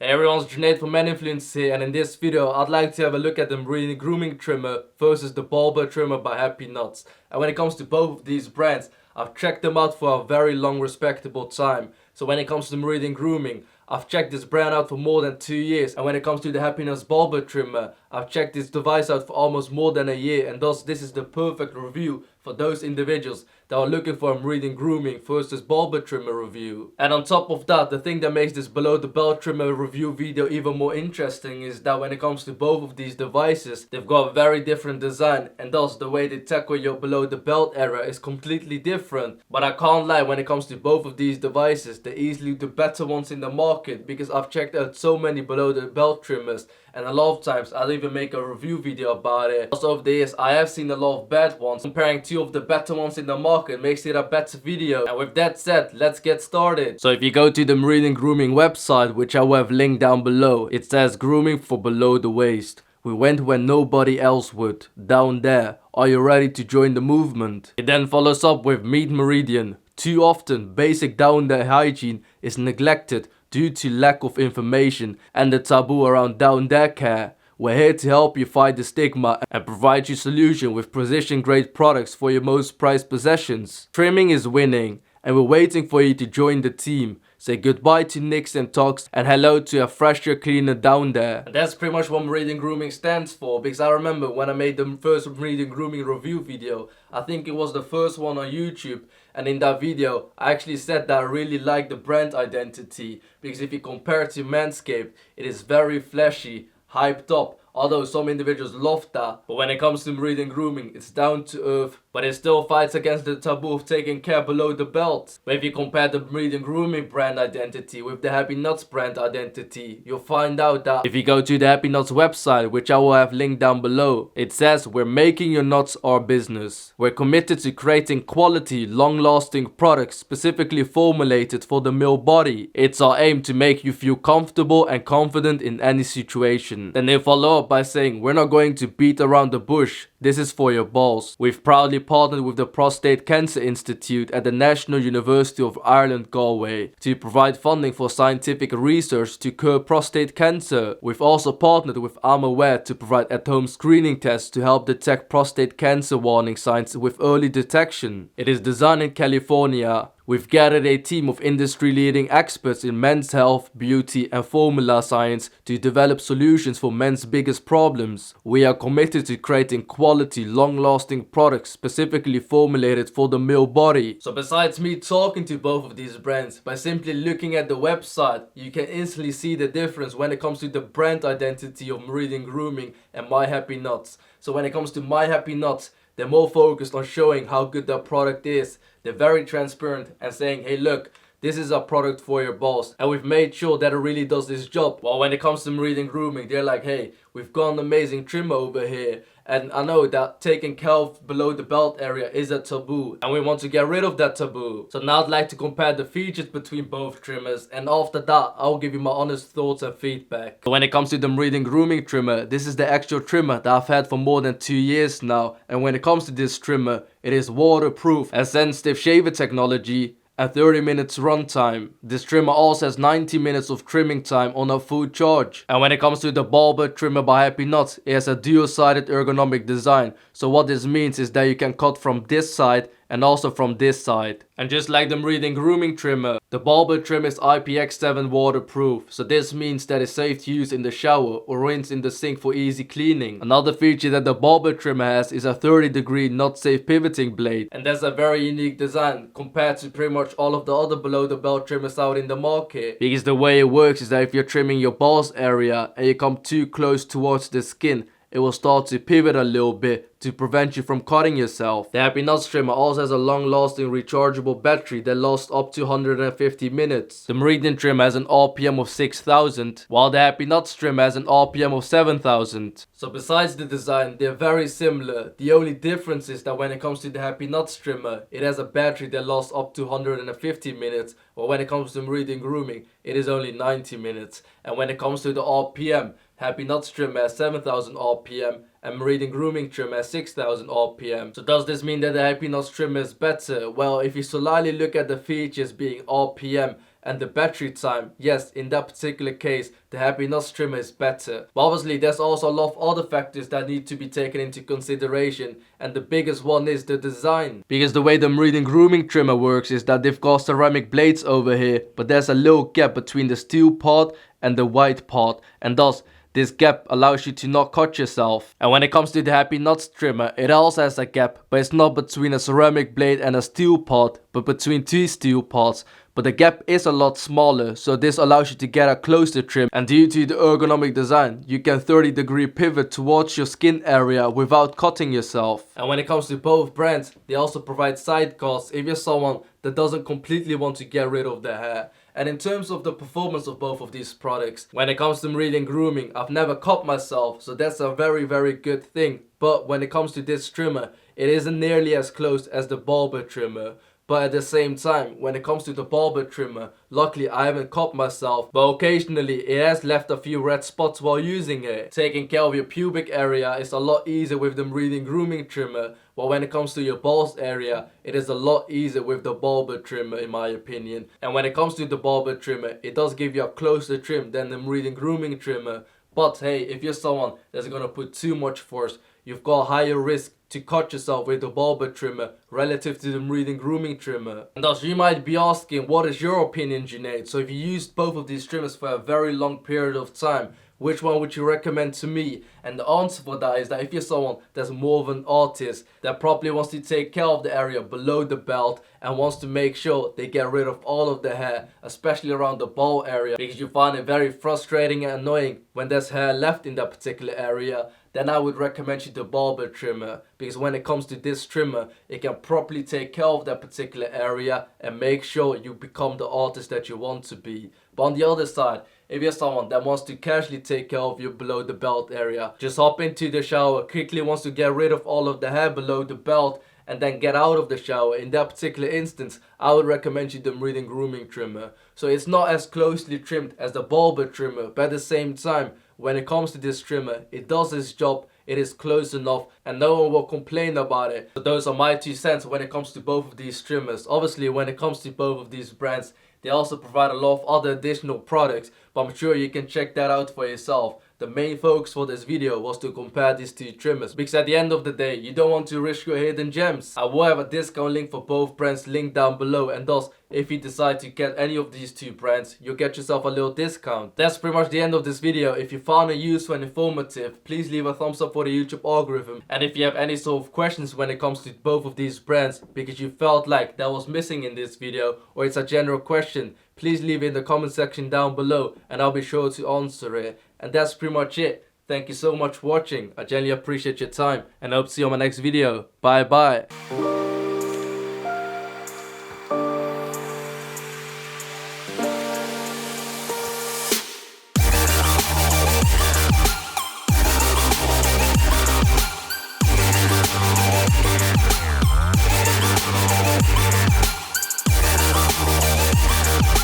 Hey everyone, it's Junaid from Meninfluencer here, and in this video I'd like to have a look at the Meridian Grooming trimmer versus the Ballber trimmer by Happy Nuts. And when it comes to both of these brands, I've checked them out for a very long respectable time. So when it comes to Meridian Grooming, I've checked this brand out for more than 2 years, and when it comes to the Happy Nuts Ballber trimmer, I've checked this device out for almost more than a year, and thus this is the perfect review for those individuals that are looking for a Meridian Grooming versus Ballber trimmer review. And on top of that, the thing that makes this below the belt trimmer review video even more interesting is that when it comes to both of these devices, they've got a very different design, and thus the way they tackle your below the belt area is completely different. But I can't lie, when it comes to both of these devices, they're easily the better ones in the market, because I've checked out so many below the belt trimmers, and a lot of times I'll even make a review video about it. Also over the years I have seen a lot of bad ones. Comparing two of the better ones in the market makes it a better video. And with that said, let's get started. So if you go to the Meridian Grooming website, which I will have linked down below, it says grooming for below the waist. We went when nobody else would. Down there. Are you ready to join the movement? It then follows up with Meet Meridian. Too often, basic down there hygiene is neglected due to lack of information and the taboo around down there care. We're here to help you fight the stigma and provide you solution with precision grade products for your most prized possessions. Trimming is winning, and we're waiting for you to join the team. Say goodbye to nicks and tucks and hello to a fresher, cleaner down there. And that's pretty much what Meridian Grooming stands for, because I remember when I made the first Meridian Grooming review video, I think it was the first one on YouTube, and in that video I actually said that I really like the brand identity, because if you compare it to Manscaped, it is very flashy, hyped up. Although some individuals love that, but when it comes to Meridian Grooming, it's down to earth, but it still fights against the taboo of taking care below the belt. But if you compare the Meridian Grooming brand identity with the Happy Nuts brand identity, you'll find out that if you go to the Happy Nuts website, which I will have linked down below, it says we're making your nuts our business. We're committed to creating quality, long-lasting products specifically formulated for the male body. It's our aim to make you feel comfortable and confident in any situation. Then they follow up by saying, we're not going to beat around the bush. This is for your balls. We've proudly partnered with the Prostate Cancer Institute at the National University of Ireland, Galway, to provide funding for scientific research to cure prostate cancer. We've also partnered with AmAware to provide at-home screening tests to help detect prostate cancer warning signs with early detection. It is designed in California. We've gathered a team of industry-leading experts in men's health, beauty and formula science to develop solutions for men's biggest problems. We are committed to creating quality, long-lasting products specifically formulated for the male body. So besides me talking to both of these brands, by simply looking at the website, you can instantly see the difference when it comes to the brand identity of Meridian Grooming and My Happy Nuts. So when it comes to My Happy Nuts, they're more focused on showing how good their product is. They're very transparent and saying, hey look, this is a product for your balls, and we've made sure that it really does this job. While when it comes to Meridian Grooming, they're like, hey, we've got an amazing trimmer over here, and I know that taking care of below the belt area is a taboo, and we want to get rid of that taboo. So now I'd like to compare the features between both trimmers, and after that I'll give you my honest thoughts and feedback. When it comes to the Meridian Grooming trimmer, this is the actual trimmer that I've had for more than 2 years now, and when it comes to this trimmer, it is waterproof and sensitive shaver technology and 30 minutes runtime. This trimmer also has 90 minutes of trimming time on a full charge. And when it comes to the Ballber trimmer by Happy Nuts, it has a dual-sided ergonomic design. So what this means is that you can cut from this side and also from this side. And just like the Meridian Grooming trimmer, the Ballber trim is IPX7 waterproof, so this means that it's safe to use in the shower or rinse in the sink for easy cleaning. Another feature that the Ballber trimmer has is a 30-degree not safe pivoting blade, and that's a very unique design compared to pretty much all of the other below the belt trimmers out in the market. Because the way it works is that if you're trimming your balls area and you come too close towards the skin, it will start to pivot a little bit to prevent you from cutting yourself. The Happy Nuts trimmer also has a long-lasting rechargeable battery that lasts up to 150 minutes. The Meridian trimmer has an RPM of 6000, while the Happy Nuts trimmer has an RPM of 7000. So besides the design, they're very similar. The only difference is that when it comes to the Happy Nuts trimmer, it has a battery that lasts up to 150 minutes, while when it comes to Meridian Grooming, it is only 90 minutes. And when it comes to the RPM, Happy Nuts trimmer has 7000 RPM and Meridian Grooming trim has 6000 RPM. So does this mean that the Happy Nuts trim is better? Well, if you solely look at the features being RPM and the battery time. Yes, in that particular case, the Happy Nuts trimmer is better. But obviously, there's also a lot of other factors that need to be taken into consideration, and the biggest one is the design. Because the way the Meridian Grooming trimmer works is that they've got ceramic blades over here, but there's a little gap between the steel part and the white part, and thus this gap allows you to not cut yourself. And when it comes to the Happy Nuts trimmer, it also has a gap, but it's not between a ceramic blade and a steel part, but between two steel parts. But the gap is a lot smaller, so this allows you to get a closer trim, and due to the ergonomic design, you can 30-degree pivot towards your skin area without cutting yourself. And when it comes to both brands, they also provide sidecars if you're someone that doesn't completely want to get rid of their hair. And in terms of the performance of both of these products, when it comes to Meridian Grooming, I've never cut myself, so that's a very good thing. But when it comes to this trimmer, it isn't nearly as close as the Ballber trimmer. But at the same time, when it comes to the Ballber trimmer, luckily I haven't cut myself, but occasionally it has left a few red spots while using it. Taking care of your pubic area is a lot easier with the Meridian Grooming trimmer, but when it comes to your balls area, it is a lot easier with the Ballber trimmer in my opinion. And when it comes to the Ballber trimmer, it does give you a closer trim than the Meridian Grooming trimmer. But hey, if you're someone that's gonna put too much force, you've got a higher risk to cut yourself with the Ballber trimmer relative to the Meridian Grooming trimmer. And thus you might be asking, what is your opinion, Junaid? So if you used both of these trimmers for a very long period of time, which one would you recommend to me? And the answer for that is that if you're someone that's more of an artist that probably wants to take care of the area below the belt and wants to make sure they get rid of all of the hair, especially around the ball area, because you find it very frustrating and annoying when there's hair left in that particular area, then I would recommend you the Ballber trimmer, because when it comes to this trimmer, it can properly take care of that particular area and make sure you become the artist that you want to be. But on the other side, if you're someone that wants to casually take care of your below the belt area, just hop into the shower, quickly wants to get rid of all of the hair below the belt, and then get out of the shower, in that particular instance, I would recommend you the Meridian Grooming trimmer. So it's not as closely trimmed as the Ballber trimmer, but at the same time, when it comes to this trimmer, it does its job, it is close enough, and no one will complain about it. So those are my 2 cents when it comes to both of these trimmers. Obviously, when it comes to both of these brands, they also provide a lot of other additional products, but I'm sure you can check that out for yourself. The main focus for this video was to compare these two trimmers, because at the end of the day, you don't want to risk your hidden gems. I will have a discount link for both brands linked down below, and thus, if you decide to get any of these two brands, you'll get yourself a little discount. That's pretty much the end of this video. If you found it useful and informative, please leave a thumbs up for the YouTube algorithm. And if you have any sort of questions when it comes to both of these brands, because you felt like that was missing in this video, or it's a general question, please leave it in the comment section down below and I'll be sure to answer it. And that's pretty much it. Thank you so much for watching. I genuinely appreciate your time and I hope to see you on my next video. Bye bye.